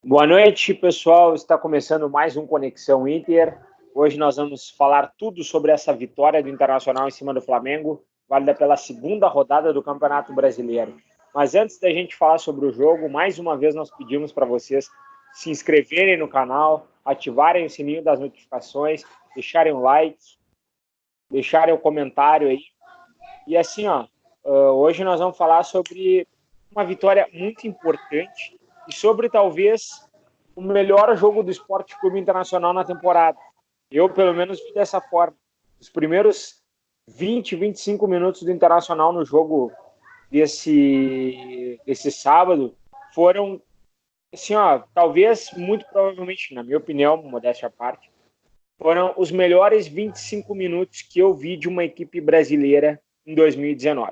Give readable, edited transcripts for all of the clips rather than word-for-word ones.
Boa noite, pessoal. Está começando mais um Conexão Inter. Hoje nós vamos falar tudo sobre essa vitória do Internacional em cima do Flamengo, válida pela segunda rodada do Campeonato Brasileiro. Mas antes da gente falar sobre o jogo, mais uma vez nós pedimos para vocês se inscreverem no canal, ativarem o sininho das notificações, deixarem um like, deixarem um comentário aí. E assim, hoje nós vamos falar sobre uma vitória muito importante e sobre talvez o melhor jogo do Sport Clube Internacional na temporada. Eu, pelo menos, vi dessa forma. Os primeiros 20, 25 minutos do Internacional no jogo desse sábado foram, assim, talvez, muito provavelmente, na minha opinião, modéstia à parte, foram os melhores 25 minutos que eu vi de uma equipe brasileira em 2019.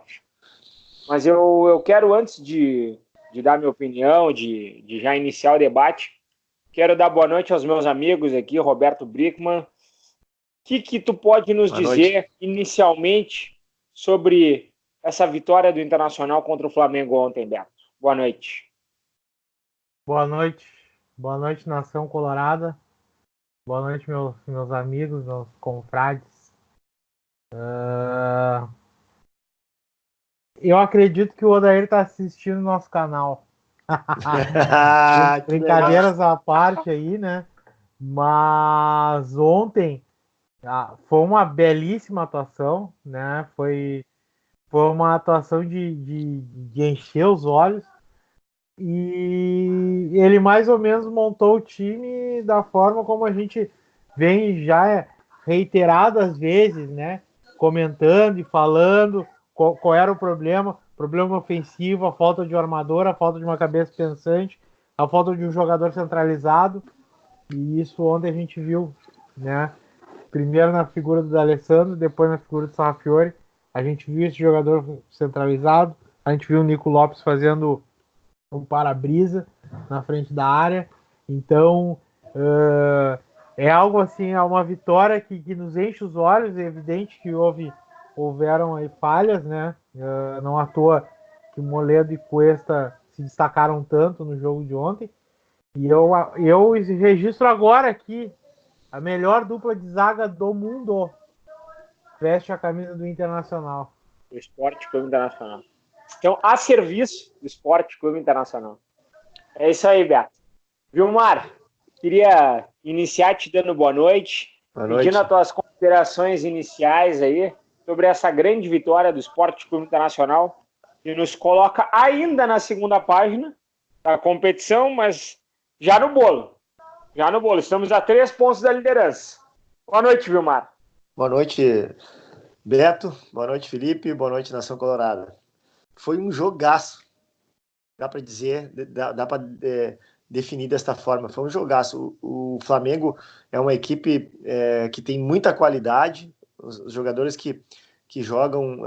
Mas eu quero, antes de dar minha opinião, de já iniciar o debate, quero dar boa noite aos meus amigos aqui, Roberto Brickman. O que tu pode nos dizer inicialmente sobre essa vitória do Internacional contra o Flamengo ontem, Beto? Boa noite. Boa noite, nação colorada. Boa noite, meus amigos, meus confrades. Eu acredito que o Odair está assistindo o nosso canal. Brincadeiras à parte aí, né? Mas ontem foi uma belíssima atuação, né? Foi uma atuação de encher os olhos. E ele mais ou menos montou o time da forma como a gente vem já reiteradas vezes, né? Comentando e falando qual era o problema ofensivo, a falta de um armador, a falta de uma cabeça pensante, a falta de um jogador centralizado. E isso ontem a gente viu, né? Primeiro na figura do D'Alessandro, depois na figura do Sarrafiori. A gente viu esse jogador centralizado, a gente viu o Nico Lopes fazendo um para-brisa na frente da área. Então, é algo assim, é uma vitória que nos enche os olhos. É evidente que houveram aí falhas, né? Não à toa que Moledo e Cuesta se destacaram tanto no jogo de ontem. E eu registro agora aqui a melhor dupla de zaga do mundo. Veste a camisa do Internacional. Do Sport Clube Internacional. Então, a serviço do Sport Clube Internacional. É isso aí, Beto. Vilmar, queria iniciar te dando boa noite, pedindo as tuas considerações iniciais aí sobre essa grande vitória do Sport Clube Internacional, que nos coloca ainda na segunda página da competição, mas já no bolo. Já no bolo. Estamos a 3 pontos da liderança. Boa noite, Vilmar. Boa noite, Beto. Boa noite, Felipe. Boa noite, Nação Colorada. Foi um jogaço, dá para dizer, dá para definir desta forma. Foi um jogaço. O Flamengo é uma equipe que tem muita qualidade, os jogadores que jogam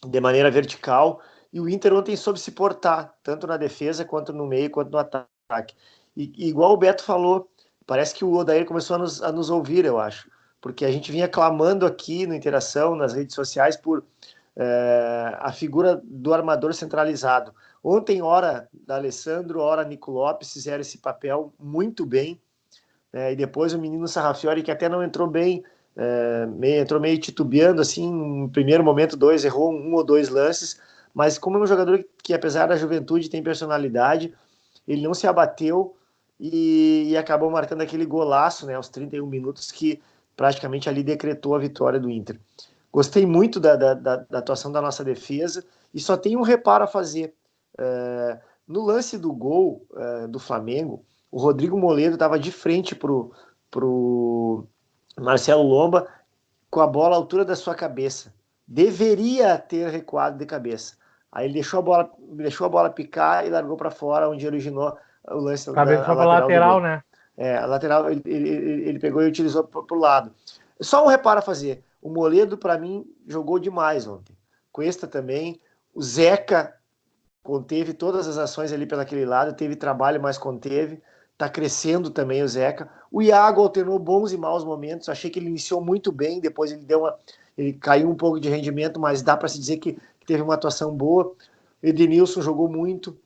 de maneira vertical, e o Inter ontem soube se portar, tanto na defesa, quanto no meio, quanto no ataque. E igual o Beto falou, parece que o Odair começou a nos ouvir, eu acho, porque a gente vinha clamando aqui no Interação, nas redes sociais, por a figura do armador centralizado. Ontem, ora D'Alessandro, ora Nico Lopes fizeram esse papel muito bem, e depois o menino Sarrafiori, que até não entrou bem, entrou meio titubeando, assim, no primeiro momento, errou um ou dois lances, mas como é um jogador que, apesar da juventude, tem personalidade, ele não se abateu e acabou marcando aquele golaço, né, aos 31 minutos, que praticamente ali decretou a vitória do Inter. Gostei muito da atuação da nossa defesa e só tem um reparo a fazer. No lance do gol do Flamengo, o Rodrigo Moledo estava de frente pro Marcelo Lomba com a bola à altura da sua cabeça. Deveria ter recuado de cabeça. Aí ele deixou a bola picar e largou para fora, onde originou o lance da lateral, né? A lateral ele pegou e utilizou para o lado. Só um reparo a fazer. O Moledo, para mim, jogou demais ontem. Cuesta também. O Zeca conteve todas as ações ali pelaquele lado, teve trabalho, mas conteve. Tá crescendo também o Zeca. O Iago alternou bons e maus momentos. Achei que ele iniciou muito bem, depois ele caiu um pouco de rendimento, mas dá para se dizer que teve uma atuação boa. Edenilson jogou muito.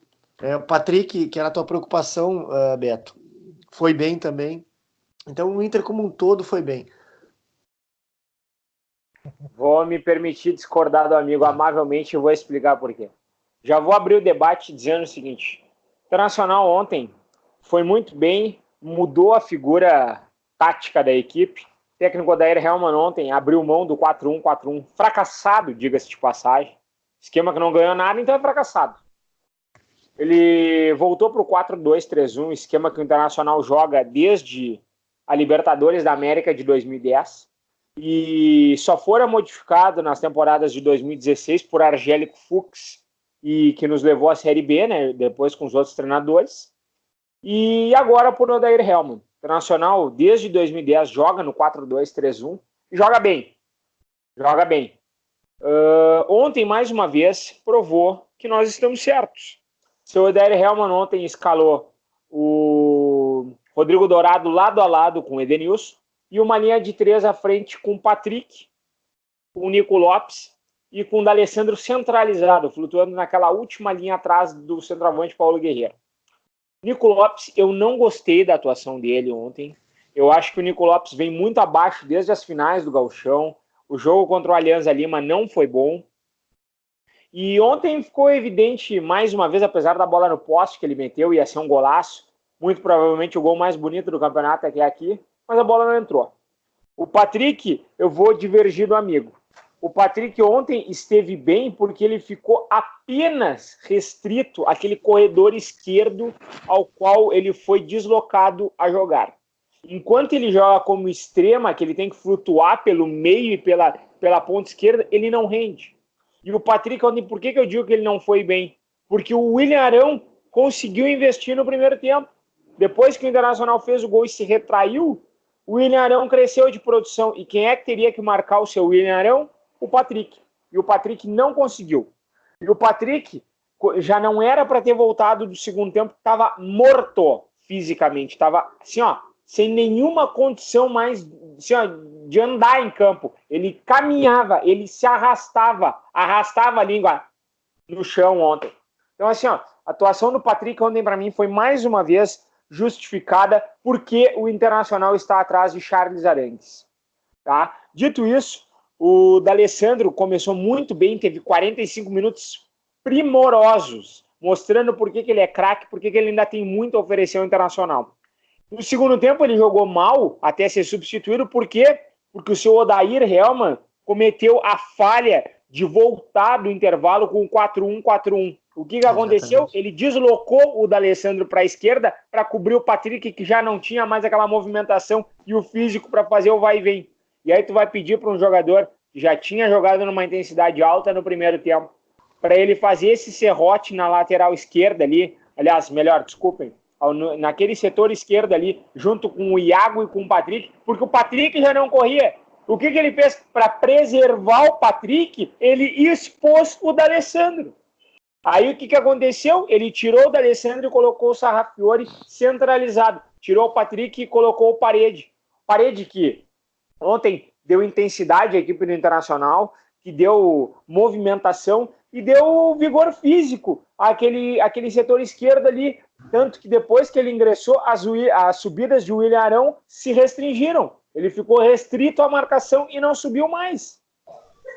O Patrick, que era a tua preocupação, Beto, foi bem também. Então o Inter como um todo foi bem. Vou me permitir discordar do amigo amavelmente e vou explicar por quê. Já vou abrir o debate dizendo o seguinte: o Internacional ontem foi muito bem, mudou a figura tática da equipe. O técnico Odair Hellmann ontem abriu mão do 4-1-4-1, fracassado, diga-se de passagem. Esquema que não ganhou nada, então é fracassado. Ele voltou para o 4-2-3-1, esquema que o Internacional joga desde a Libertadores da América de 2010. E só fora modificado nas temporadas de 2016 por Argélico Fuchs, e que nos levou à Série B, né, depois com os outros treinadores. E agora por Odair Hellmann. O Internacional, desde 2010, joga no 4-2-3-1 e joga bem. Joga bem. Ontem, mais uma vez, provou que nós estamos certos. Seu Odair Hellmann ontem escalou o Rodrigo Dourado lado a lado com o Edenilson e uma linha de 3 à frente com o Patrick, com o Nico Lopes e com o D'Alessandro centralizado, flutuando naquela última linha atrás do centroavante Paulo Guerreiro. Nico Lopes, eu não gostei da atuação dele ontem. Eu acho que o Nico Lopes vem muito abaixo desde as finais do Gauchão. O jogo contra o Alianza Lima não foi bom. E ontem ficou evidente, mais uma vez, apesar da bola no poste que ele meteu, ia ser um golaço, muito provavelmente o gol mais bonito do campeonato até aqui, mas a bola não entrou. O Patrick, eu vou divergir do amigo. O Patrick ontem esteve bem porque ele ficou apenas restrito àquele corredor esquerdo ao qual ele foi deslocado a jogar. Enquanto ele joga como extrema, que ele tem que flutuar pelo meio e pela ponta esquerda, ele não rende. E o Patrick ontem, por que eu digo que ele não foi bem? Porque o William Arão conseguiu investir no primeiro tempo. Depois que o Internacional fez o gol e se retraiu, o William Arão cresceu de produção. E quem é que teria que marcar o seu William Arão? O Patrick. E o Patrick não conseguiu. E o Patrick já não era para ter voltado do segundo tempo, estava morto fisicamente. Estava assim, ó, sem nenhuma condição mais assim, ó, de andar em campo. Ele caminhava, ele se arrastava a língua no chão ontem. Então, assim, ó, a atuação do Patrick ontem, para mim, foi mais uma vez justificada porque o Internacional está atrás de Charles Arangues. Tá? Dito isso, o D'Alessandro começou muito bem, teve 45 minutos primorosos, mostrando por que ele é craque, por que ele ainda tem muito a oferecer ao Internacional. No segundo tempo ele jogou mal até ser substituído, por quê? Porque o seu Odair Hellmann cometeu a falha de voltar do intervalo com 4-1-4-1. O que aconteceu? Ele deslocou o D'Alessandro para a esquerda para cobrir o Patrick, que já não tinha mais aquela movimentação e o físico para fazer o vai e vem. E aí tu vai pedir para um jogador que já tinha jogado numa intensidade alta no primeiro tempo, para ele fazer esse serrote na lateral esquerda ali, aliás, melhor, desculpem, naquele setor esquerdo ali, junto com o Iago e com o Patrick, porque o Patrick já não corria. O que ele fez? Para preservar o Patrick, ele expôs o D'Alessandro. Aí o que aconteceu? Ele tirou o D'Alessandro e colocou o Sarrafiori centralizado. Tirou o Patrick e colocou o Parede. Parede que ontem deu intensidade à equipe do Internacional, que deu movimentação e deu vigor físico àquele setor esquerdo ali. Tanto que depois que ele ingressou, as subidas de William Arão se restringiram. Ele ficou restrito à marcação e não subiu mais.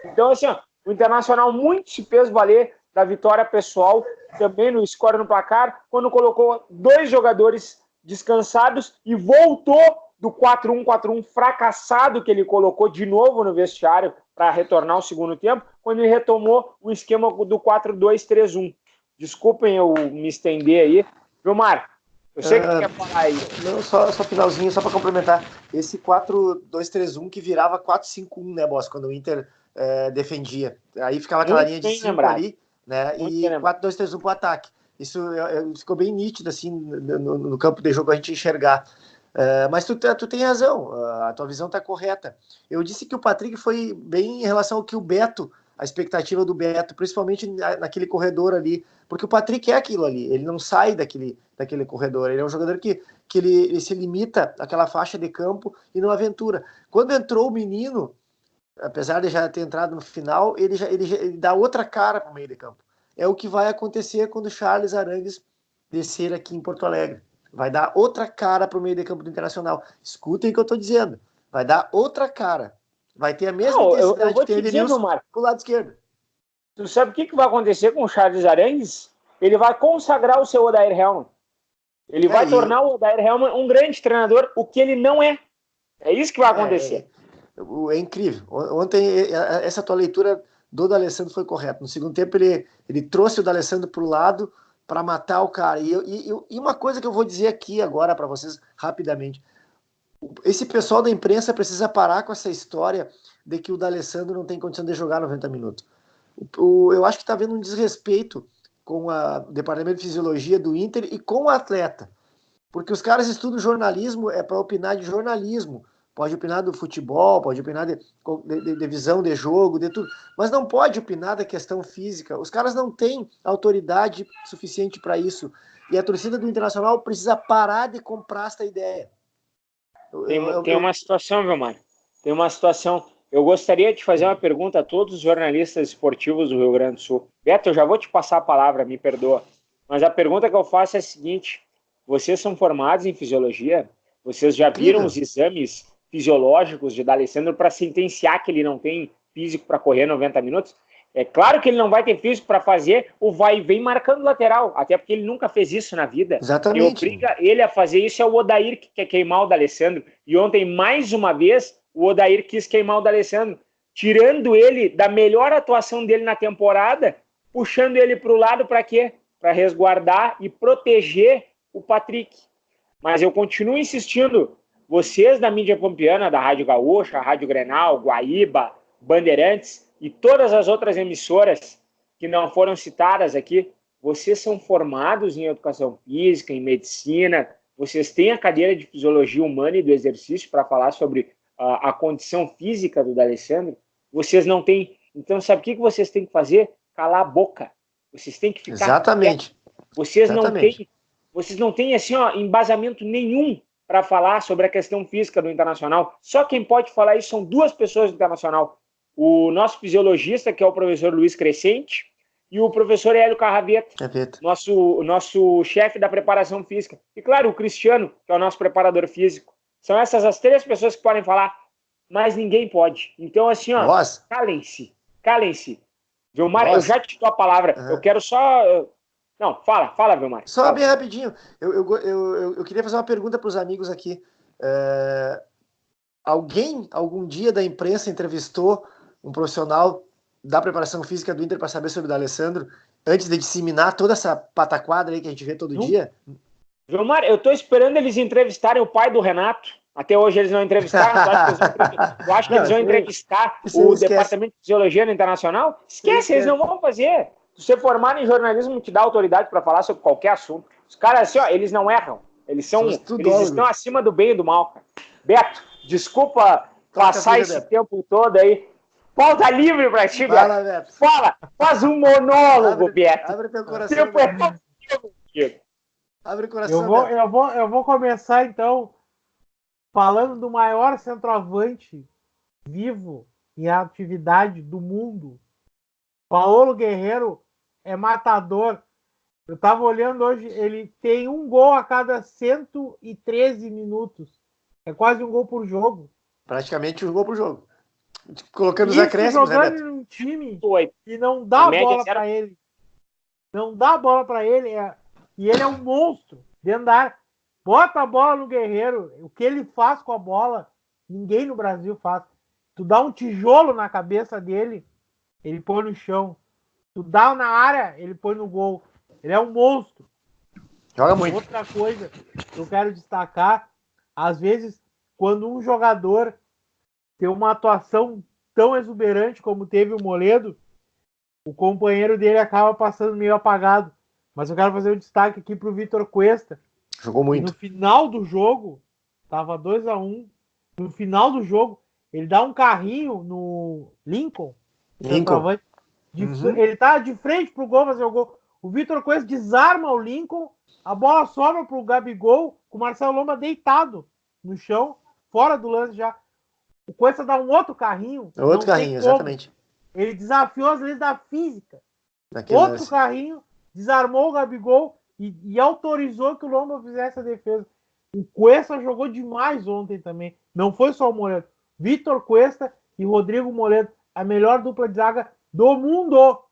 Então, assim, ó, o Internacional muito se fez valer da vitória pessoal, também no score no placar, quando colocou 2 jogadores descansados e voltou do 4-1-4-1 fracassado que ele colocou de novo no vestiário para retornar ao segundo tempo, quando ele retomou o esquema do 4-2-3-1. Desculpem eu me estender aí. Vilmar, eu sei que tu quer falar aí. Não, só finalzinho, só para complementar. Esse 4-2-3-1 que virava 4-5-1, né, Boss? Quando o Inter defendia. Aí ficava aquela linha de 5 ali, né? E 4-2-3-1 para o ataque. Isso ficou bem nítido, assim, no campo de jogo a gente enxergar. Mas tu tem razão, a tua visão está correta. Eu disse que o Patrick foi bem em relação ao que o Beto, a expectativa do Beto, principalmente naquele corredor ali, porque o Patrick é aquilo ali, ele não sai daquele corredor, ele é um jogador que ele se limita àquela faixa de campo e não aventura. Quando entrou o menino, apesar de já ter entrado no final, ele dá outra cara para o meio de campo. É o que vai acontecer quando o Charles Arangues descer aqui em Porto Alegre. Vai dar outra cara para o meio de campo do Internacional. Escutem o que eu estou dizendo. Vai dar outra cara. Vai ter a mesma intensidade que tem o Edenilson pro lado esquerdo. Tu sabe o que vai acontecer com o Charles Arangues? Ele vai consagrar o seu Odair Hellmann. Ele vai tornar o Odair Hellmann um grande treinador, o que ele não é. É isso que vai acontecer. É incrível. Ontem, essa tua leitura do D'Alessandro foi correta. No segundo tempo, ele trouxe o D'Alessandro para o lado para matar o cara. E uma coisa que eu vou dizer aqui agora para vocês, rapidamente. Esse pessoal da imprensa precisa parar com essa história de que o D'Alessandro não tem condição de jogar 90 minutos. Eu acho que está havendo um desrespeito com o departamento de fisiologia do Inter e com o atleta. Porque os caras estudam jornalismo, é para opinar de jornalismo. Pode opinar do futebol, pode opinar de visão de jogo, de tudo. Mas não pode opinar da questão física. Os caras não têm autoridade suficiente para isso. E a torcida do Internacional precisa parar de comprar essa ideia. Tem uma situação, meu mano. Tem uma situação. Eu gostaria de fazer uma pergunta a todos os jornalistas esportivos do Rio Grande do Sul. Beto, eu já vou te passar a palavra, me perdoa. Mas a pergunta que eu faço é a seguinte: vocês são formados em fisiologia? Vocês já viram os exames fisiológicos de D'Alessandro para sentenciar que ele não tem físico para correr 90 minutos? É claro que ele não vai ter físico para fazer o vai e vem marcando lateral, até porque ele nunca fez isso na vida. Exatamente. E obriga ele a fazer isso é o Odair que quer queimar o D'Alessandro. E ontem, mais uma vez, o Odair quis queimar o D'Alessandro, tirando ele da melhor atuação dele na temporada, puxando ele para o lado para quê? Para resguardar e proteger o Patrick. Mas eu continuo insistindo, vocês da mídia pampiana, da Rádio Gaúcha, Rádio Grenal, Guaíba, Bandeirantes e todas as outras emissoras que não foram citadas aqui, vocês são formados em educação física, em medicina, vocês têm a cadeira de fisiologia humana e do exercício para falar sobre a condição física do D'Alessandro. Vocês não têm. Então, sabe o que vocês têm que fazer? Calar a boca. Vocês têm que ficar. Exatamente. Vocês não têm assim, embasamento nenhum para falar sobre a questão física do Internacional. Só quem pode falar isso são duas pessoas do Internacional. O nosso fisiologista, que é o professor Luiz Crescente, e o professor Hélio Carraveta, nosso chefe da preparação física. E, claro, o Cristiano, que é o nosso preparador físico. São essas as três pessoas que podem falar, mas ninguém pode. Então, assim, calem-se. Vilmar, eu já te dou a palavra. Eu quero só... Não, fala, Vilmar. Só bem rapidinho. Eu queria fazer uma pergunta para os amigos aqui. Alguém, algum dia da imprensa, entrevistou um profissional da preparação física do Inter para saber sobre o D'Alessandro antes de disseminar toda essa pataquada aí que a gente vê todo dia? Vilmar, eu estou esperando eles entrevistarem o pai do Renato. Até hoje eles não entrevistaram. Eu acho que eles vão entrevistar o Departamento de Fisiologia no Internacional. Esquece, eles não vão fazer. Se você formar em jornalismo, te dá autoridade para falar sobre qualquer assunto. Os caras, assim, eles não erram. Eles estão acima do bem e do mal, cara. Beto, desculpa passar esse tempo todo aí. Pauta livre pra ti, Beto. Fala, faz um monólogo, Beto. Abre teu coração. Abre o coração. Eu vou começar, então, falando do maior centroavante vivo em atividade do mundo. Paulo Guerreiro é matador. Eu estava olhando hoje, ele tem um gol a cada 113 minutos. É quase um gol por jogo. Praticamente um gol por jogo. Colocando os acréscimos, né, Beto? Jogando num time e não dá bola para ele. Não dá bola para ele. E ele é um monstro dentro da área. Bota a bola no Guerreiro. O que ele faz com a bola, ninguém no Brasil faz. Tu dá um tijolo na cabeça dele, ele põe no chão. Tu dá na área, ele põe no gol. Ele é um monstro. Joga muito. Outra coisa que eu quero destacar, às vezes, quando um jogador tem uma atuação tão exuberante como teve o Moledo, o companheiro dele acaba passando meio apagado. Mas eu quero fazer um destaque aqui pro Vitor Cuesta. Jogou muito. No final do jogo, tava 2-1. No final do jogo, ele dá um carrinho no Lincoln. Ele tá de frente pro gol fazer o gol. O Vitor Cuesta desarma o Lincoln, a bola sobra pro Gabigol, com o Marcelo Lomba deitado no chão, fora do lance já. O Cuesta dá um outro carrinho. Outro carrinho, exatamente. Ele desafiou as leis da física. Outro carrinho, desarmou o Gabigol e autorizou que o Lomba fizesse a defesa. O Cuesta jogou demais ontem também. Não foi só o Moledo. Vitor Cuesta e Rodrigo Moledo, a melhor dupla de zaga do mundo.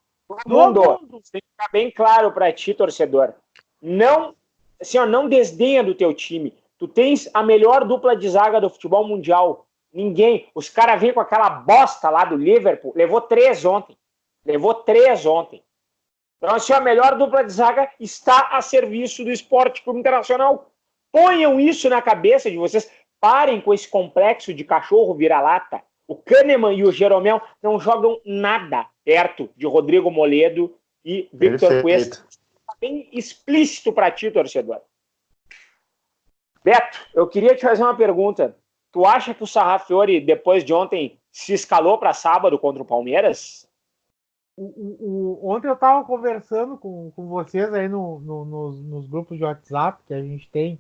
Do mundo. Tem que ficar bem claro para ti, torcedor. Não, assim, ó, não desdenha do teu time. Tu tens a melhor dupla de zaga do futebol mundial. Ninguém. Os caras vêm com aquela bosta lá do Liverpool. Levou 3 ontem. Então, assim, a melhor dupla de zaga está a serviço do Esporte Clube Internacional. Ponham isso na cabeça de vocês. Parem com esse complexo de cachorro vira-lata. O Kahneman e o Jeromel não jogam nada perto de Rodrigo Moledo e Victor Cuesta. Está bem explícito para ti, torcedor. Beto, eu queria te fazer uma pergunta. Tu acha que o Sarrafiori, depois de ontem, se escalou para sábado contra o Palmeiras? Ontem eu estava conversando com vocês aí nos grupos de WhatsApp, que a gente tem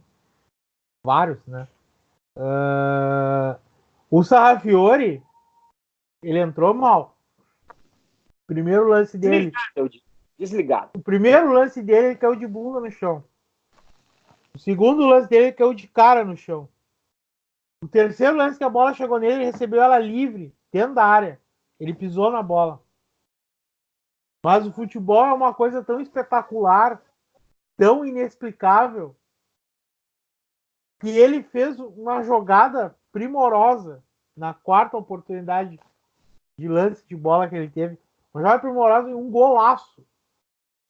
vários, né? O Sarrafiori, ele entrou mal. Primeiro lance dele. Desligado. O primeiro lance dele, ele caiu de bunda no chão. O segundo lance dele, ele caiu de cara no chão. O terceiro lance que a bola chegou nele, ele recebeu ela livre, dentro da área. Ele pisou na bola. Mas o futebol é uma coisa tão espetacular, tão inexplicável, que ele fez uma jogada primorosa na quarta oportunidade de lance de bola que ele teve. Uma jogada primorosa e um golaço.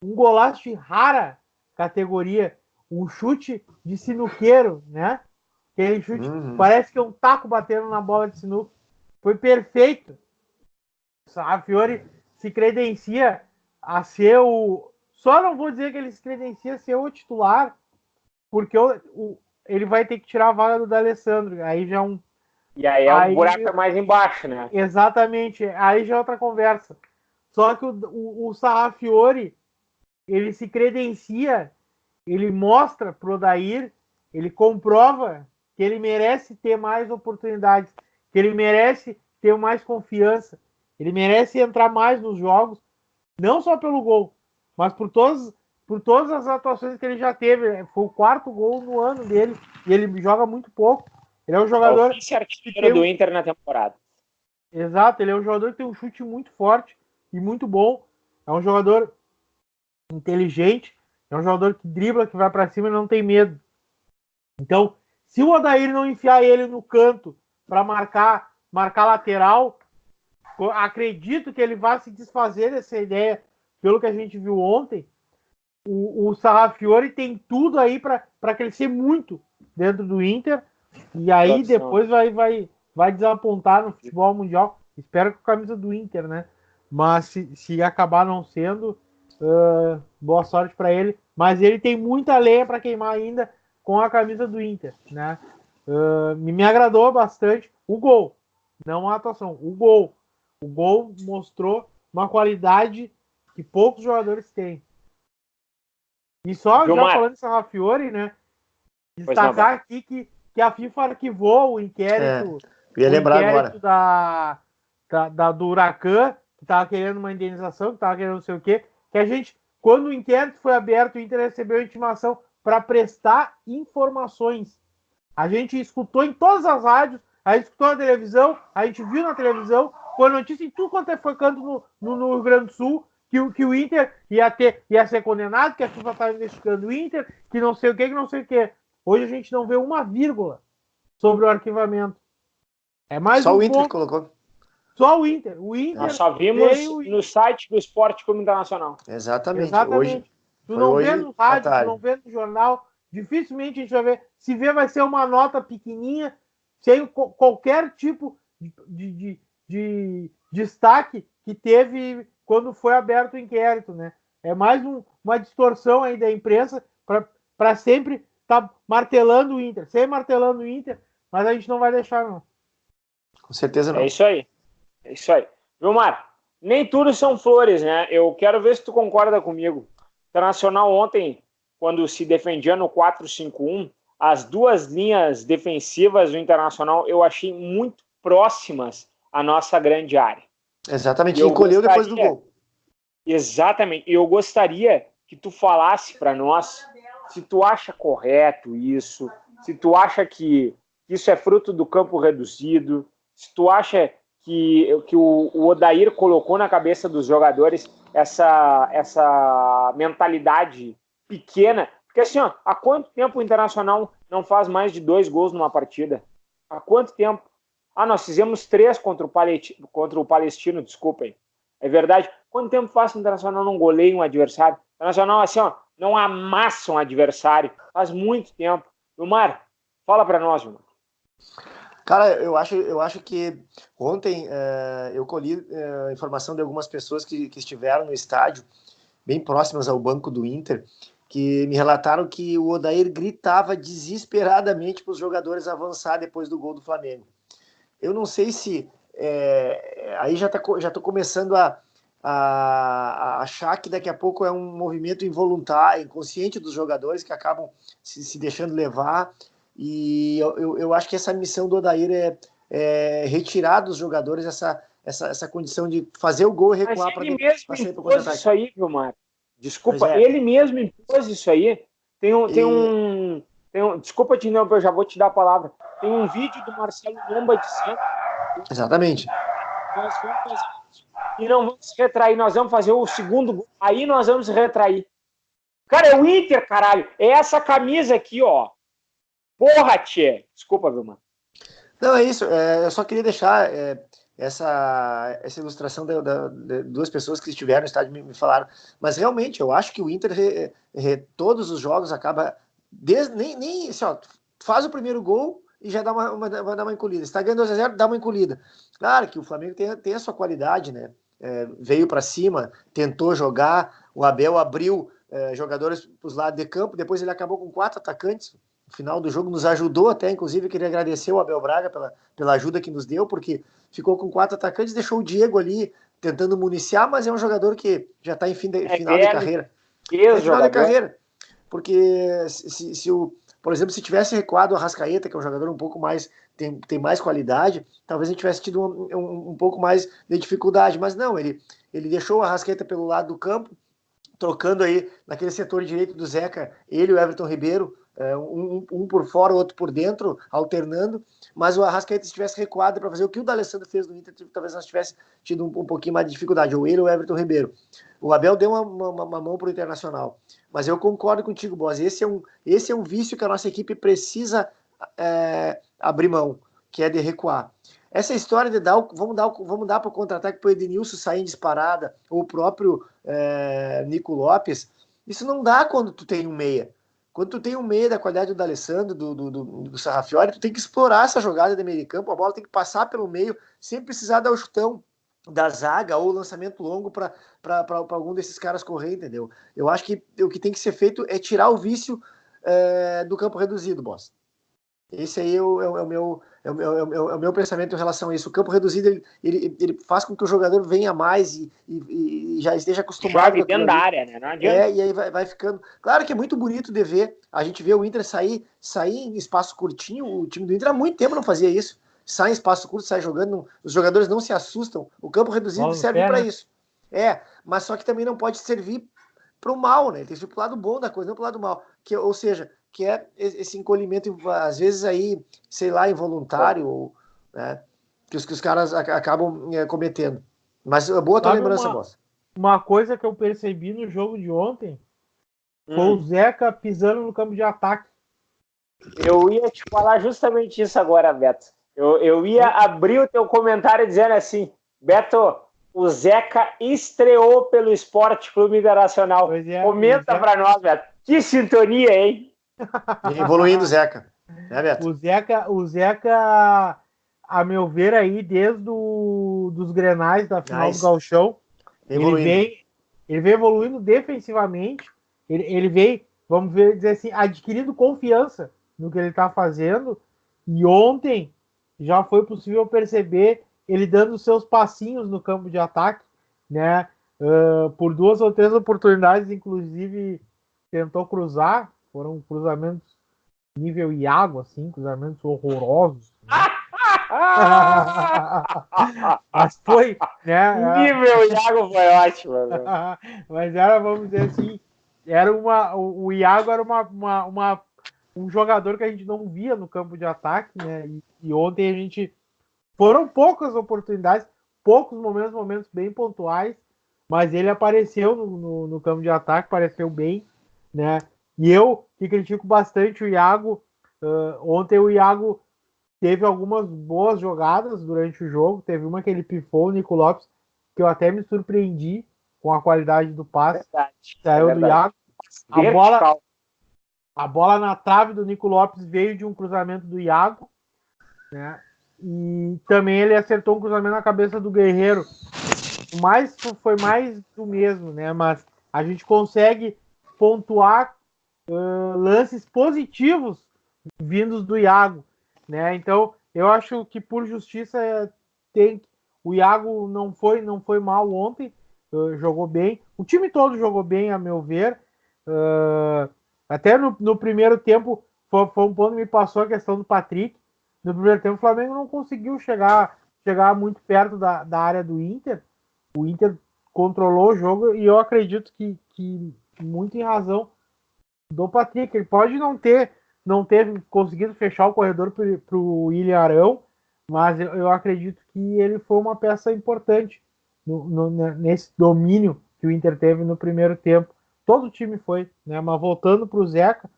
Um golaço de rara categoria. Um chute de sinuqueiro, né? Aquele chute, parece que é um taco batendo na bola de sinuca. Foi perfeito. O Sarrafiori se credencia a ser o... Só não vou dizer que ele se credencia a ser o titular, porque ele vai ter que tirar a vaga do D'Alessandro. Aí já é um... E aí um buraco mais embaixo, né? Exatamente. Aí já é outra conversa. Só que o Sarrafiori, ele se credencia, ele mostra pro Odair, ele comprova que ele merece ter mais oportunidades, que ele merece ter mais confiança, ele merece entrar mais nos jogos, não só pelo gol, mas por todas as atuações que ele já teve. Foi o 4º gol no ano dele, e ele joga muito pouco. Ele é um jogador do Inter na temporada. Exato, ele é um jogador que tem um chute muito forte e muito bom. É um jogador inteligente, é um jogador que dribla, que vai para cima e não tem medo. Então, se o Odair não enfiar ele no canto para marcar lateral, acredito que ele vai se desfazer dessa ideia, pelo que a gente viu ontem. O Sarrafiori tem tudo aí para crescer muito dentro do Inter, e aí depois vai desapontar no futebol mundial. Espero que com a camisa do Inter, né? Mas se acabar não sendo, boa sorte para ele. Mas ele tem muita lenha para queimar ainda com a camisa do Inter, né? Me agradou bastante o gol, não a atuação. O gol mostrou uma qualidade que poucos jogadores têm. E só já falando de Sarrafiori, né? Destacar aqui que a FIFA arquivou o inquérito. Eu ia lembrar agora. Do Huracan, que estava querendo uma indenização, que estava querendo não sei o quê. Que a gente, quando o inquérito foi aberto, o Inter recebeu a intimação para prestar informações. A gente escutou em todas as rádios, a gente escutou na televisão, a gente viu na televisão, foi notícia em tudo quanto foi canto no Rio Grande do Sul, que o Inter ia ser condenado, que a FIFA estava investigando o Inter, que não sei o que. Hoje a gente não vê uma vírgula sobre o arquivamento. É mais só um o Inter ponto. colocou. Só o Inter. O Inter. Nós só vimos no site do Esporte Clube Internacional. Exatamente. Hoje, tu não vê no rádio, tu não vê no jornal. Dificilmente a gente vai ver. Se vê, vai ser uma nota pequenininha, sem qualquer tipo de destaque que teve quando foi aberto o inquérito, né? É mais uma distorção aí da imprensa para sempre estar martelando o Inter. Sempre martelando o Inter, mas a gente não vai deixar, não. Com certeza não. É isso aí. Vilmar, nem tudo são flores, né? Eu quero ver se tu concorda comigo. Internacional ontem, quando se defendia no 4-5-1, as duas linhas defensivas do Internacional eu achei muito próximas à nossa grande área. Exatamente, encolheu depois do gol. Exatamente, e eu gostaria que tu falasse para nós se tu acha correto isso, se tu acha que isso é fruto do campo reduzido, se tu acha que o Odair colocou na cabeça dos jogadores essa mentalidade pequena. Porque assim, ó, há quanto tempo o Internacional não faz mais de 2 gols numa partida? Há quanto tempo? Nós fizemos 3 contra o Palestino, desculpem. É verdade. Quanto tempo faz que o Internacional não goleia um adversário? O Internacional, assim, ó, não amassa um adversário. Faz muito tempo. Vilmar, fala para nós, Vilmar. Cara, eu acho que ontem eu colhi a informação de algumas pessoas que estiveram no estádio, bem próximas ao banco do Inter, que me relataram que o Odair gritava desesperadamente para os jogadores avançar depois do gol do Flamengo. Eu não sei se aí já estou começando a achar que daqui a pouco é um movimento involuntário, inconsciente dos jogadores que acabam se deixando levar. E eu acho que essa missão do Odair é retirar dos jogadores essa condição de fazer o gol e recuar para sair para o contra-ataque. Isso aí, Vilmar. Desculpa, ele mesmo impôs isso aí. Desculpa te interromper, eu já vou te dar a palavra. Tem um vídeo do Marcelo Lomba dizendo... Exatamente. Nós vamos fazer isso. E não vamos retrair, nós vamos fazer o segundo gol. Aí nós vamos retrair. Cara, é o Inter, caralho. É essa camisa aqui, ó. Porra, tchê. Desculpa, Vilmar. Não, é isso. Eu só queria deixar essa ilustração de duas pessoas que estiveram no estádio me falaram. Mas realmente, eu acho que o Inter, todos os jogos, acaba... nem assim, ó, faz o primeiro gol e já vai dar uma encolhida. Está ganhando 2-0, dá uma encolhida. Claro que o Flamengo tem a sua qualidade, né? Veio para cima, tentou jogar, o Abel abriu jogadores para os lados de campo, depois ele acabou com 4 atacantes. No final do jogo nos ajudou até, inclusive queria agradecer o Abel Braga pela ajuda que nos deu, porque ficou com 4 atacantes, deixou o Diego ali tentando municiar, mas é um jogador que já está em final de carreira. Final de carreira. Porque por exemplo, se tivesse recuado o Arrascaeta, que é um jogador um pouco mais, tem mais qualidade, talvez a gente tivesse tido um pouco mais de dificuldade, mas não, ele deixou o Arrascaeta pelo lado do campo, trocando aí naquele setor direito do Zeca, ele e o Everton Ribeiro, um por fora, o outro por dentro, alternando, mas o Arrascaeta se tivesse recuado para fazer o que o D'Alessandro fez no Inter, talvez nós tivesse tido um pouquinho mais de dificuldade, ou ele ou o Everton Ribeiro. O Abel deu uma mão para o Internacional, mas eu concordo contigo, Boas, esse é um vício que a nossa equipe precisa abrir mão, que é de recuar. Essa história de vamos dar para o contra-ataque para o Edenilson sair em disparada, ou o próprio Nico Lopes, isso não dá quando tu tem um meia. Quando tu tem um meia da qualidade do D'Alessandro, do Sarrafiori, tu tem que explorar essa jogada de meio de campo, a bola tem que passar pelo meio, sem precisar dar o chutão da zaga ou o lançamento longo para algum desses caras correr, entendeu? Eu acho que o que tem que ser feito é tirar o vício do campo reduzido, boss. Esse aí é o meu pensamento em relação a isso. O campo reduzido ele faz com que o jogador venha mais e já esteja acostumado. Jogue dentro da área, né? Não adianta. E aí vai ficando. Claro que é muito bonito de ver. A gente vê o Inter sair em espaço curtinho. O time do Inter há muito tempo não fazia isso. Sai em espaço curto, sai jogando. Os jogadores não se assustam. O campo reduzido serve para isso. Mas só que também não pode servir para o mal, né? Tem que ser para o lado bom da coisa, não para o lado mal. Ou seja, que é esse encolhimento, às vezes aí, sei lá, involuntário, né, que os caras acabam cometendo. Mas boa tua lembrança, Bossa. Uma coisa que eu percebi no jogo de ontem foi o Zeca pisando no campo de ataque. Eu ia te falar justamente isso agora, Beto. Eu ia abrir o teu comentário dizendo assim, Beto, o Zeca estreou pelo Esporte Clube Internacional. Comenta para nós, Beto. Que sintonia, hein? Evoluindo o Zeca. Beto? O Zeca, a meu ver, aí, desde dos Grenais da final do Gauchão, ele veio evoluindo defensivamente. Ele veio, vamos dizer assim, adquirindo confiança no que ele está fazendo. E ontem já foi possível perceber ele dando os seus passinhos no campo de ataque, né? Por 2 ou 3 oportunidades, inclusive, tentou cruzar. Foram cruzamentos nível Iago, assim, cruzamentos horrorosos. Né? Mas foi, né? Nível Iago foi ótimo. Mas era, vamos dizer assim, o Iago era um jogador que a gente não via no campo de ataque, né? E ontem a gente foram poucas oportunidades, poucos momentos bem pontuais, mas ele apareceu no campo de ataque, apareceu bem, né? E eu que critico bastante o Iago, ontem o Iago teve algumas boas jogadas durante o jogo, teve uma que ele pifou o Nico Lopes, que eu até me surpreendi com a qualidade do passe, saiu do Iago. A bola na trave do Nico Lopes veio de um cruzamento do Iago, né? E também ele acertou um cruzamento na cabeça do Guerreiro. Foi mais do mesmo, né? Mas a gente consegue pontuar lances positivos vindos do Iago, né? Então eu acho que por justiça o Iago não foi mal ontem, jogou bem. O time todo jogou bem, a meu ver. Até no primeiro tempo foi um ponto que me passou a questão do Patrick. No primeiro tempo o Flamengo não conseguiu chegar muito perto da área do Inter. O Inter controlou o jogo e eu acredito que muito em razão do Patrick. Ele pode não ter conseguido fechar o corredor para o William Arão, mas eu acredito que ele foi uma peça importante nesse domínio que o Inter teve no primeiro tempo. Todo o time foi, né? Mas voltando para o Zeca,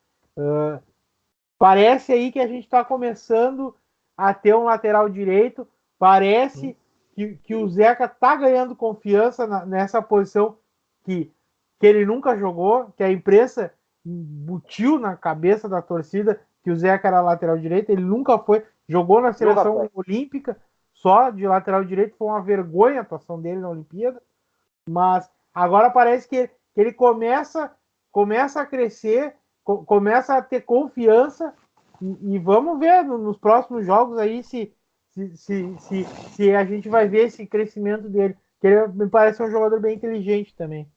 parece aí que a gente está começando a ter um lateral direito. Parece que o Zeca está ganhando confiança nessa posição que ele nunca jogou, que a imprensa embutiu na cabeça da torcida que o Zeca era lateral direito. Ele nunca foi, jogou na seleção olímpica só de lateral direito, foi uma vergonha a atuação dele na Olimpíada, mas agora parece que ele começa a crescer, começa a ter confiança e vamos ver nos próximos jogos aí se a gente vai ver esse crescimento dele, que ele me parece um jogador bem inteligente também.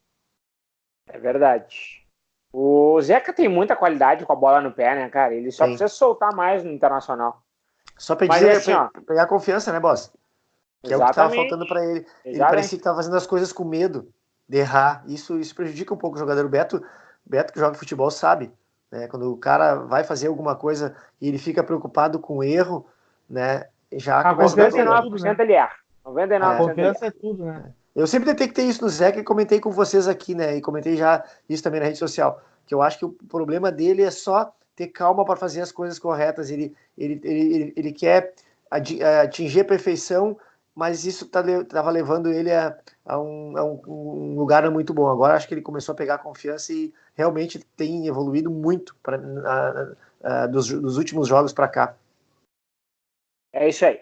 É verdade. O Zeca tem muita qualidade com a bola no pé, né, cara? Ele só precisa soltar mais no Internacional. Só pra dizer, assim, pegar confiança, né, boss? Que é o que tava faltando pra ele. Exatamente. Ele parecia que tava fazendo as coisas com medo de errar. Isso prejudica um pouco o jogador. O Beto que joga futebol sabe, né? Quando o cara vai fazer alguma coisa e ele fica preocupado com o erro, né? Já a confiança é tudo, né? Ele erra. 99% a confiança é tudo, né? Eu sempre detectei isso no Zeca e comentei com vocês aqui, né? E comentei já isso também na rede social. Que eu acho que o problema dele é só ter calma para fazer as coisas corretas. Ele quer atingir a perfeição, mas isso estava levando ele a um lugar muito bom. Agora acho que ele começou a pegar confiança e realmente tem evoluído muito dos últimos jogos para cá. É isso aí.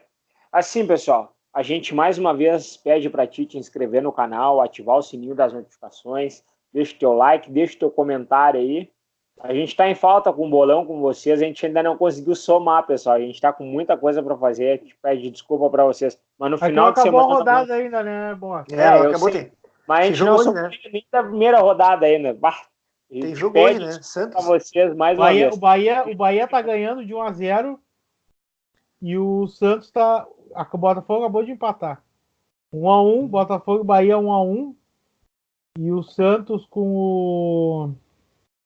Assim, pessoal, a gente mais uma vez pede para ti te inscrever no canal, ativar o sininho das notificações, deixa o teu like, deixa o teu comentário aí. A gente está em falta com o bolão com vocês, a gente ainda não conseguiu somar, pessoal. A gente está com muita coisa para fazer, a gente pede desculpa para vocês. Mas no final de semana... Acabou a rodada ainda, né, Boa? Acabou de... Mas a gente não somou nem da primeira rodada ainda. Tem jogo hoje, né? Santos. Para vocês mais uma vez. O Bahia tá ganhando de 1-0 e o Santos tá... O Botafogo acabou de empatar. 1-1, Botafogo e Bahia 1-1. E o Santos com o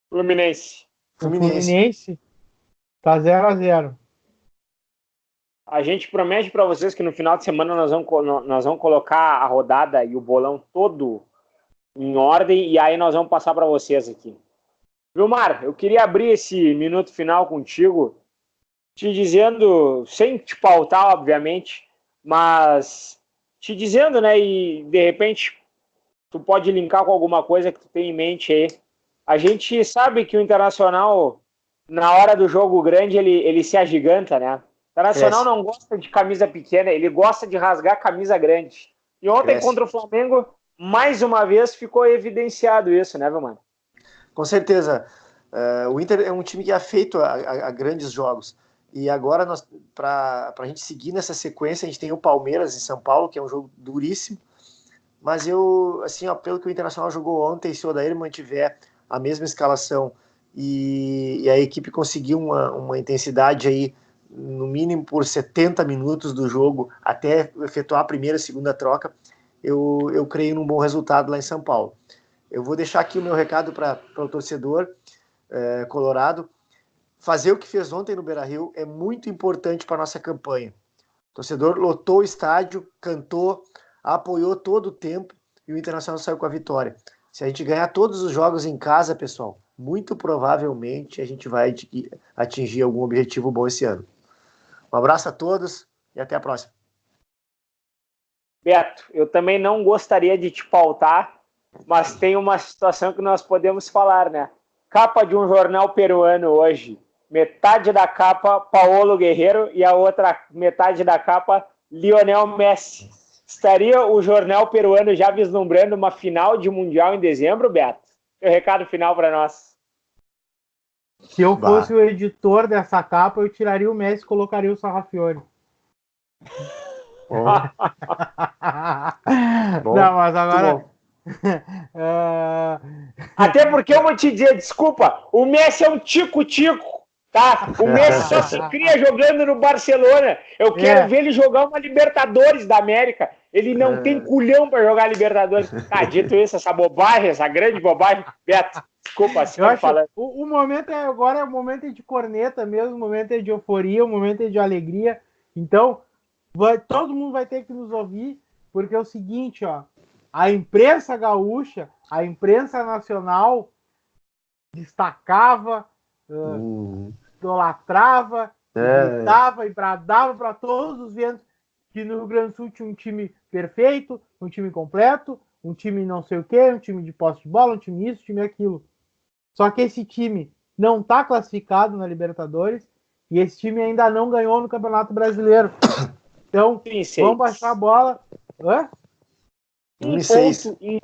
Fluminense tá 0-0. A gente promete para vocês que no final de semana nós vamos colocar a rodada e o bolão todo em ordem e aí nós vamos passar para vocês aqui. Vilmar, eu queria abrir esse minuto final contigo, te dizendo, sem te pautar, obviamente, mas te dizendo, né, e de repente tu pode linkar com alguma coisa que tu tem em mente aí. A gente sabe que o Internacional, na hora do jogo grande, ele se agiganta, né? O Internacional não gosta de camisa pequena, ele gosta de rasgar camisa grande. E ontem, contra o Flamengo, mais uma vez ficou evidenciado isso, né, Vilmar? Com certeza. O Inter é um time que é feito a grandes jogos. E agora, para a gente seguir nessa sequência, a gente tem o Palmeiras em São Paulo, que é um jogo duríssimo. Mas pelo que o Internacional jogou ontem, se o Odair mantiver a mesma escalação e a equipe conseguir uma intensidade aí, no mínimo por 70 minutos do jogo, até efetuar a primeira e segunda troca, eu creio num bom resultado lá em São Paulo. eu vou deixar aqui o meu recado para o torcedor colorado. Fazer o que fez ontem no Beira-Rio é muito importante para a nossa campanha. O torcedor lotou o estádio, cantou, apoiou todo o tempo e o Internacional saiu com a vitória. Se a gente ganhar todos os jogos em casa, pessoal, muito provavelmente a gente vai atingir algum objetivo bom esse ano. Um abraço a todos e até a próxima. Beto, eu também não gostaria de te pautar, mas tem uma situação que nós podemos falar, né? Capa de um jornal peruano hoje. Metade da capa, Paulo Guerreiro, e a outra metade da capa, Lionel Messi. Estaria o jornal peruano já vislumbrando uma final de Mundial em dezembro, Beto? Seu recado final para nós. Se eu fosse o editor dessa capa, eu tiraria o Messi e colocaria o Sarrafiori. Bom. Não, mas agora... Até porque eu vou te dizer, desculpa, o Messi é um tico-tico. Tá? O Messi só se cria jogando no Barcelona. Eu quero ver ele jogar uma Libertadores da América. Ele não tem culhão para jogar Libertadores. Tá, dito isso, essa bobagem, essa grande bobagem. Beto, desculpa, assim eu falando. O momento agora é o momento de corneta mesmo, o momento é de euforia, o momento é de alegria. Então, todo mundo vai ter que nos ouvir, porque é o seguinte, ó. A imprensa gaúcha, a imprensa nacional destacava, idolatrava, gritava e bradava para todos os ventos que no Rio Grande do Sul tinha um time perfeito, um time completo, um time não sei o quê, um time de posse de bola, um time isso, um time aquilo. Só que esse time não está classificado na Libertadores e esse time ainda não ganhou no Campeonato Brasileiro. Então, vamos baixar a bola. Hã? 1-6.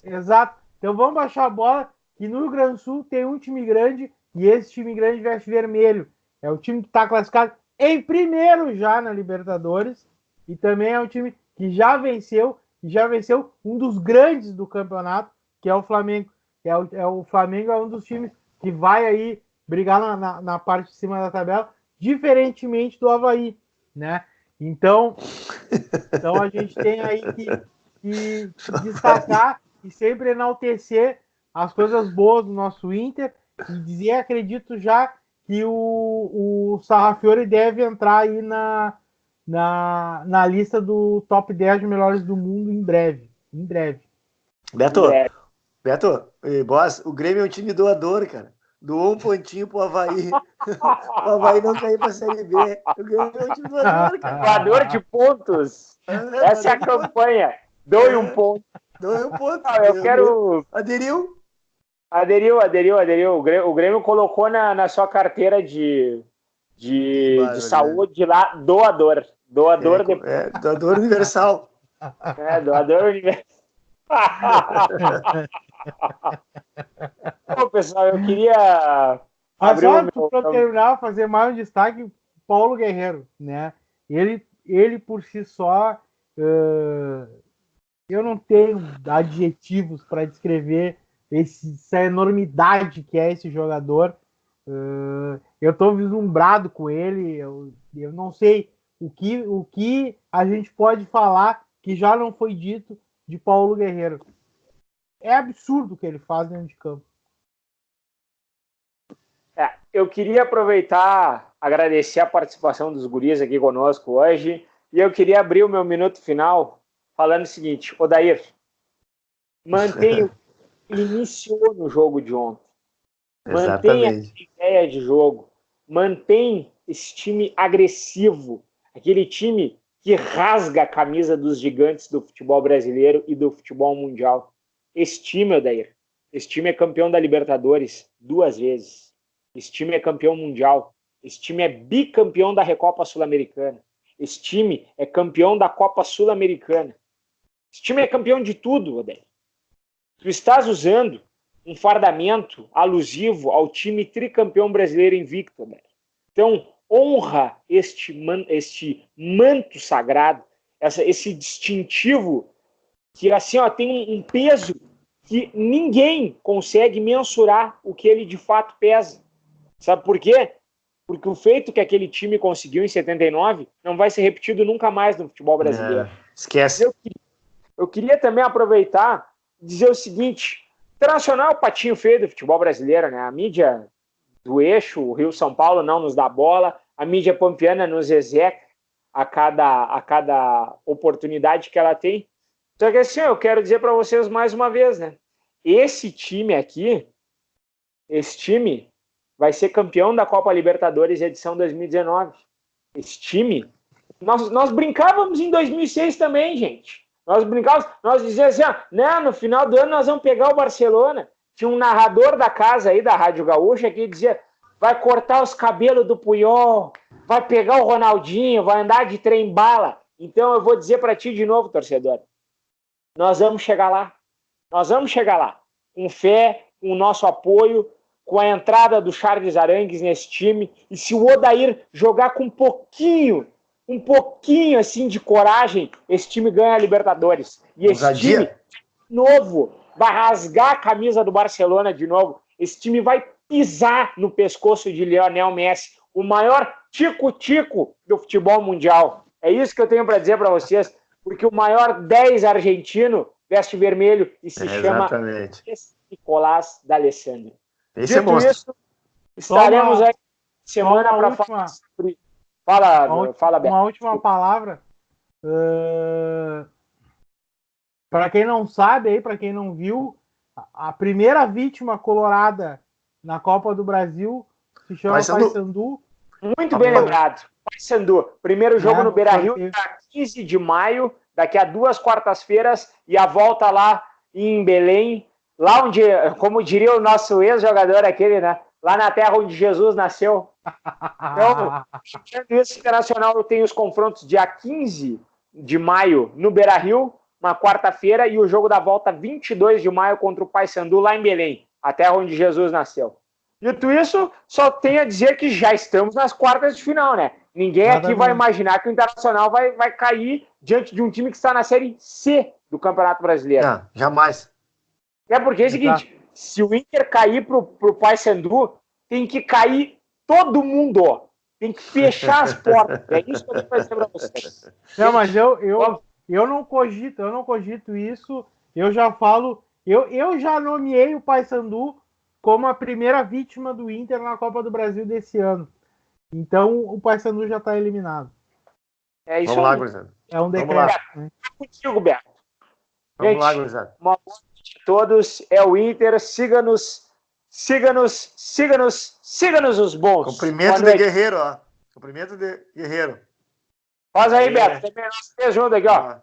Exato. Então vamos baixar a bola, que no Rio Grande do Sul tem um time grande e esse time grande veste vermelho. É o time que está classificado em primeiro já na Libertadores e também é um time que já venceu um dos grandes do campeonato, que é o Flamengo. O Flamengo é um dos times que vai aí brigar na parte de cima da tabela, diferentemente do Avaí, né? Então a gente tem aí que destacar e sempre enaltecer as coisas boas do nosso Inter e dizer, acredito já, que o Sarrafiori deve entrar aí na lista do top 10 de melhores do mundo em breve. Beto, boss, o Grêmio é um time doador, cara. Doou um pontinho pro Avaí. O Avaí não caiu pra Série B. O Grêmio é um time doador, cara. Doador de pontos. Essa é a campanha. Doe um ponto. Doe um ponto. Eu quero... Aderiu. O Grêmio colocou na sua carteira de saúde lá, doador. Doador doador universal. Doador universal. Bom, pessoal, eu queria abrir para terminar, fazer mais um destaque, Paulo Guerreiro, né? Ele por si só, eu não tenho adjetivos para descrever essa enormidade que é esse jogador. Eu estou vislumbrado com ele. Eu não sei o que a gente pode falar que já não foi dito de Paulo Guerreiro. É absurdo o que ele faz dentro de campo. Eu queria aproveitar, agradecer a participação dos guris aqui conosco hoje, e eu queria abrir o meu minuto final falando o seguinte: Odair, mantenha o que iniciou no jogo de ontem. Mantenha essa ideia de jogo. Mantenha esse time agressivo, aquele time que rasga a camisa dos gigantes do futebol brasileiro e do futebol mundial. Esse time, Odair, esse time é campeão da Libertadores 2 vezes. Esse time é campeão mundial. Esse time é bicampeão da Recopa Sul-Americana. Esse time é campeão da Copa Sul-Americana. Esse time é campeão de tudo, Odair. Tu estás usando um fardamento alusivo ao time tricampeão brasileiro invicto, Odair. Então, honra este manto sagrado, esse distintivo que assim, tem um peso que ninguém consegue mensurar o que ele de fato pesa. Sabe por quê? Porque o feito que aquele time conseguiu em 79 não vai ser repetido nunca mais no futebol brasileiro. Esquece. Eu queria também aproveitar dizer o seguinte: Internacional é o patinho feio do futebol brasileiro, né? A mídia do eixo, o Rio-São Paulo não nos dá bola, a mídia pampiana nos execa a cada oportunidade que ela tem. Só que assim, eu quero dizer para vocês mais uma vez, né? Esse time aqui, esse time vai ser campeão da Copa Libertadores edição 2019. Esse time, nós brincávamos em 2006 também, gente. Nós brincávamos, nós dizíamos assim, né, no final do ano nós vamos pegar o Barcelona. Tinha um narrador da casa aí, da Rádio Gaúcha, que dizia, vai cortar os cabelos do Puyol, vai pegar o Ronaldinho, vai andar de trem-bala. Então eu vou dizer para ti de novo, torcedor, nós vamos chegar lá. Nós vamos chegar lá. Com fé, com o nosso apoio, com a entrada do Charles Arangues nesse time. E se o Odair jogar com um pouquinho assim de coragem, esse time ganha a Libertadores. E esse time novo vai rasgar a camisa do Barcelona de novo. Esse time vai pisar no pescoço de Lionel Messi, o maior tico-tico do futebol mundial. É isso que eu tenho para dizer para vocês, porque o maior 10 argentino veste vermelho e se chama Nicolás D'Alessandro. Esse Dito isso, estaremos aí semana para falar sobre... Fala, Beto. Uma última palavra. Para quem não sabe, aí, para quem não viu, a primeira vítima colorada na Copa do Brasil se chama Paysandu. Muito bem lembrado. Paysandu. Primeiro jogo no Beira-Rio, dia 15 de maio, daqui a 2 quartas-feiras, e a volta lá em Belém, lá onde, como diria o nosso ex-jogador aquele, né? Lá na terra onde Jesus nasceu. Então, esse Internacional tem os confrontos dia 15 de maio no Beira-Rio, uma quarta-feira, e o jogo da volta 22 de maio contra o Paysandu lá em Belém, a terra onde Jesus nasceu. Dito isso, só tenho a dizer que já estamos nas quartas de final, né? Ninguém aqui vai imaginar que o Internacional vai cair diante de um time que está na Série C do Campeonato Brasileiro. Não, jamais. É porque é o seguinte, se o Inter cair pro Paysandu, tem que cair todo mundo, ó. Tem que fechar as portas. É isso que eu tenho que dizer para vocês. Não, mas eu não cogito isso. Eu já falo, eu já nomeei o Paysandu como a primeira vítima do Inter na Copa do Brasil desse ano. Então o Paysandu já está eliminado. É isso. Vamos lá, gurizada. É um decreto. Contigo, Beto. Vamos lá, gurizada. Uma boa noite a todos. É o Inter. Siga-nos os bons. Cumprimento de Guerreiro, ó. Cumprimento de Guerreiro. Faz aí, Beto. Também nós três juntos aqui, ó.